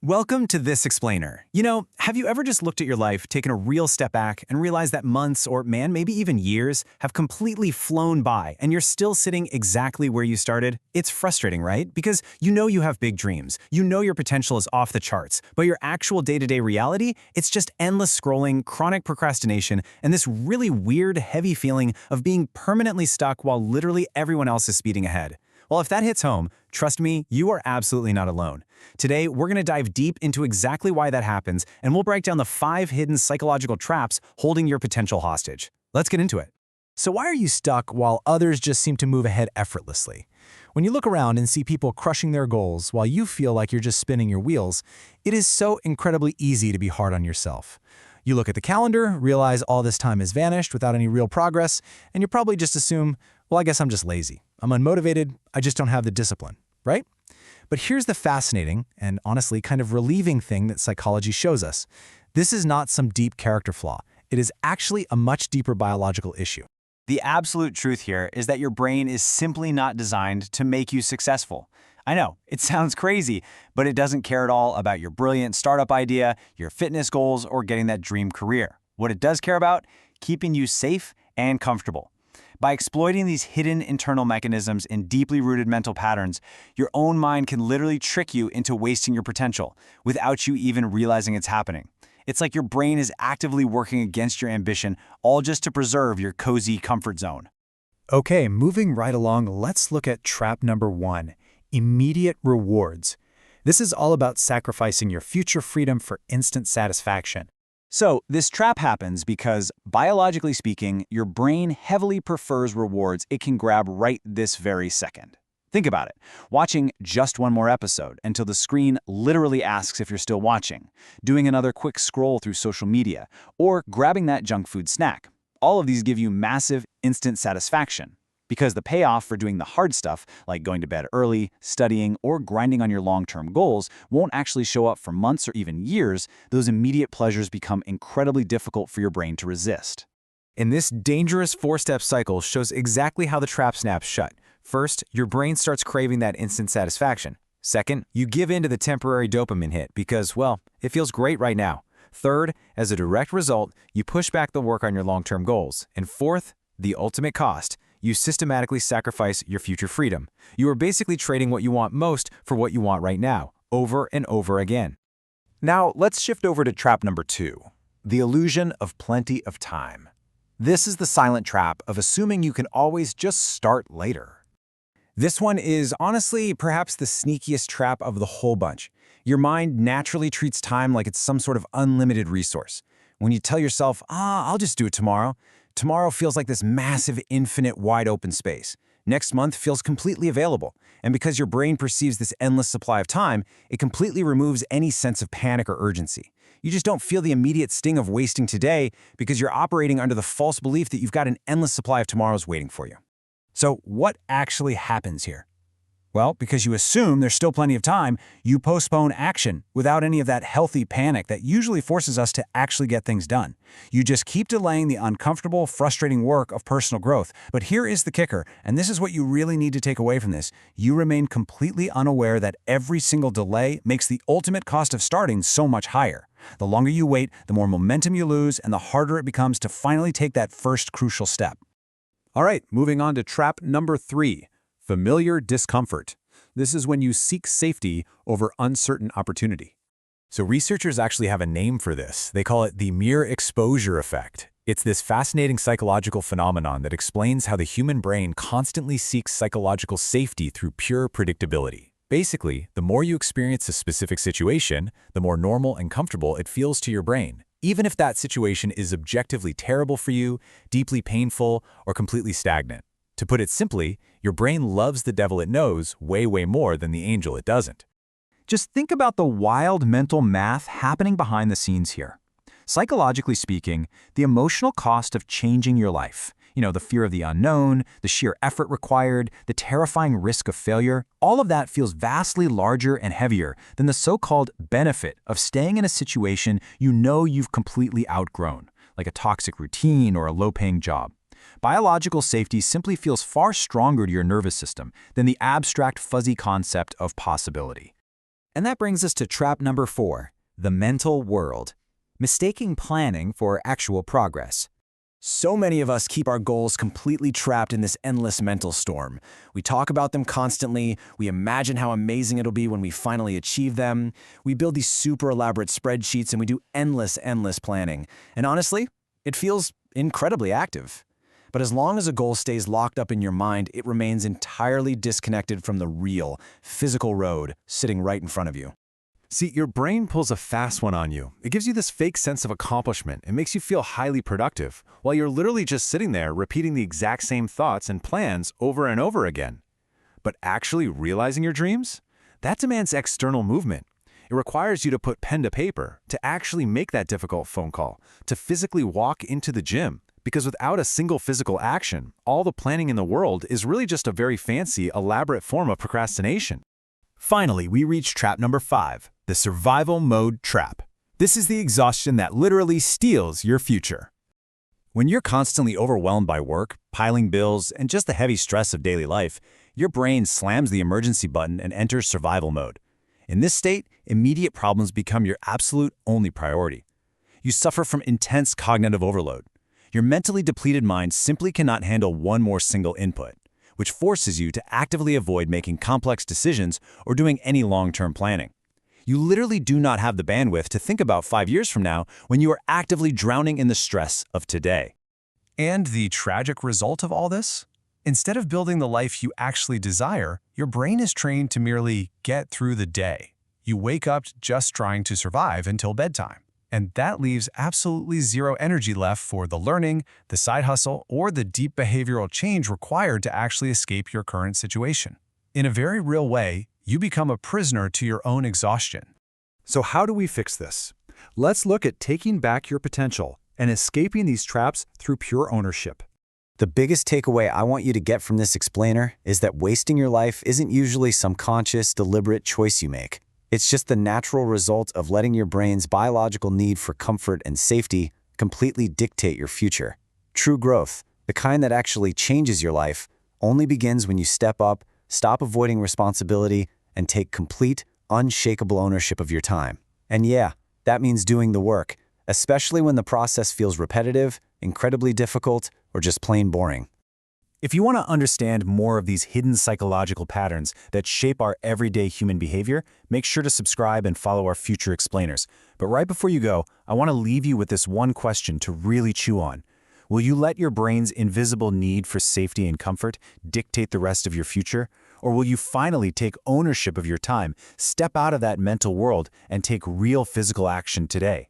Welcome to This Explainer. Have you ever just looked at your life, taken a real step back, and realized that months, or man, maybe even years, have completely flown by, and you're still sitting exactly where you started? It's frustrating, right? Because you know you have big dreams, you know your potential is off the charts, but your actual day-to-day reality, it's just endless scrolling, chronic procrastination, and this really weird, heavy feeling of being permanently stuck while literally everyone else is speeding ahead. Well, if that hits home, trust me, you are absolutely not alone. Today, we're going to dive deep into exactly why that happens, and we'll break down the 5 hidden psychological traps holding your potential hostage. Let's get into it. So why are you stuck while others just seem to move ahead effortlessly? When you look around and see people crushing their goals while you feel like you're just spinning your wheels, it is so incredibly easy to be hard on yourself. You look at the calendar, realize all this time has vanished without any real progress, and you probably just assume, well, I guess I'm just lazy. I'm unmotivated, I just don't have the discipline, right? But here's the fascinating and honestly kind of relieving thing that psychology shows us. This is not some deep character flaw. It is actually a much deeper biological issue. The absolute truth here is that your brain is simply not designed to make you successful. I know, it sounds crazy, but it doesn't care at all about your brilliant startup idea, your fitness goals, or getting that dream career. What it does care about? Keeping you safe and comfortable. By exploiting these hidden internal mechanisms and deeply rooted mental patterns, your own mind can literally trick you into wasting your potential without you even realizing it's happening. It's like your brain is actively working against your ambition, all just to preserve your cozy comfort zone. Okay, moving right along, let's look at trap number 1, immediate rewards. This is all about sacrificing your future freedom for instant satisfaction. So, this trap happens because, biologically speaking, your brain heavily prefers rewards it can grab right this very second. Think about it. Watching just one more episode until the screen literally asks if you're still watching, doing another quick scroll through social media, or grabbing that junk food snack. All of these give you massive, instant satisfaction. Because the payoff for doing the hard stuff, like going to bed early, studying, or grinding on your long-term goals, won't actually show up for months or even years, those immediate pleasures become incredibly difficult for your brain to resist. And this dangerous 4-step cycle shows exactly how the trap snaps shut. First, your brain starts craving that instant satisfaction. Second, you give in to the temporary dopamine hit because, well, it feels great right now. Third, as a direct result, you push back the work on your long-term goals. And fourth, the ultimate cost. You systematically sacrifice your future freedom. You are basically trading what you want most for what you want right now, over and over again. Now, let's shift over to trap number 2, the illusion of plenty of time. This is the silent trap of assuming you can always just start later. This one is honestly perhaps the sneakiest trap of the whole bunch. Your mind naturally treats time like it's some sort of unlimited resource. When you tell yourself, I'll just do it tomorrow, tomorrow feels like this massive, infinite, wide-open space. Next month feels completely available. And because your brain perceives this endless supply of time, it completely removes any sense of panic or urgency. You just don't feel the immediate sting of wasting today because you're operating under the false belief that you've got an endless supply of tomorrows waiting for you. So what actually happens here? Well, because you assume there's still plenty of time, you postpone action without any of that healthy panic that usually forces us to actually get things done. You just keep delaying the uncomfortable, frustrating work of personal growth. But here is the kicker, and this is what you really need to take away from this. You remain completely unaware that every single delay makes the ultimate cost of starting so much higher. The longer you wait, the more momentum you lose, and the harder it becomes to finally take that first crucial step. All right, moving on to trap number 3. Familiar discomfort. This is when you seek safety over uncertain opportunity. So researchers actually have a name for this. They call it the mere exposure effect. It's this fascinating psychological phenomenon that explains how the human brain constantly seeks psychological safety through pure predictability. Basically, the more you experience a specific situation, the more normal and comfortable it feels to your brain, even if that situation is objectively terrible for you, deeply painful, or completely stagnant. To put it simply, your brain loves the devil it knows way more than the angel it doesn't. Just think about the wild mental math happening behind the scenes here. Psychologically speaking, the emotional cost of changing your life, the fear of the unknown, the sheer effort required, the terrifying risk of failure, all of that feels vastly larger and heavier than the so-called benefit of staying in a situation you know you've completely outgrown, like a toxic routine or a low-paying job. Biological safety simply feels far stronger to your nervous system than the abstract, fuzzy concept of possibility. And that brings us to trap number 4, the mental world. Mistaking planning for actual progress. So many of us keep our goals completely trapped in this endless mental storm. We talk about them constantly, we imagine how amazing it'll be when we finally achieve them, we build these super elaborate spreadsheets and we do endless planning. And honestly, it feels incredibly active. But as long as a goal stays locked up in your mind, it remains entirely disconnected from the real, physical road sitting right in front of you. See, your brain pulls a fast one on you. It gives you this fake sense of accomplishment. It makes you feel highly productive, while you're literally just sitting there repeating the exact same thoughts and plans over and over again. But actually realizing your dreams? That demands external movement. It requires you to put pen to paper, to actually make that difficult phone call, to physically walk into the gym. Because without a single physical action, all the planning in the world is really just a very fancy, elaborate form of procrastination. Finally, we reach trap number 5, the survival mode trap. This is the exhaustion that literally steals your future. When you're constantly overwhelmed by work, piling bills, and just the heavy stress of daily life, your brain slams the emergency button and enters survival mode. In this state, immediate problems become your absolute only priority. You suffer from intense cognitive overload. Your mentally depleted mind simply cannot handle one more single input, which forces you to actively avoid making complex decisions or doing any long-term planning. You literally do not have the bandwidth to think about 5 years from now when you are actively drowning in the stress of today. And the tragic result of all this? Instead of building the life you actually desire, your brain is trained to merely get through the day. You wake up just trying to survive until bedtime. And that leaves absolutely zero energy left for the learning, the side hustle, or the deep behavioral change required to actually escape your current situation. In a very real way, you become a prisoner to your own exhaustion. So how do we fix this? Let's look at taking back your potential and escaping these traps through pure ownership. The biggest takeaway I want you to get from this explainer is that wasting your life isn't usually some conscious, deliberate choice you make. It's just the natural result of letting your brain's biological need for comfort and safety completely dictate your future. True growth, the kind that actually changes your life, only begins when you step up, stop avoiding responsibility, and take complete, unshakable ownership of your time. And yeah, that means doing the work, especially when the process feels repetitive, incredibly difficult, or just plain boring. If you want to understand more of these hidden psychological patterns that shape our everyday human behavior, make sure to subscribe and follow our future explainers. But right before you go, I want to leave you with this one question to really chew on. Will you let your brain's invisible need for safety and comfort dictate the rest of your future? Or will you finally take ownership of your time, step out of that mental world, and take real physical action today?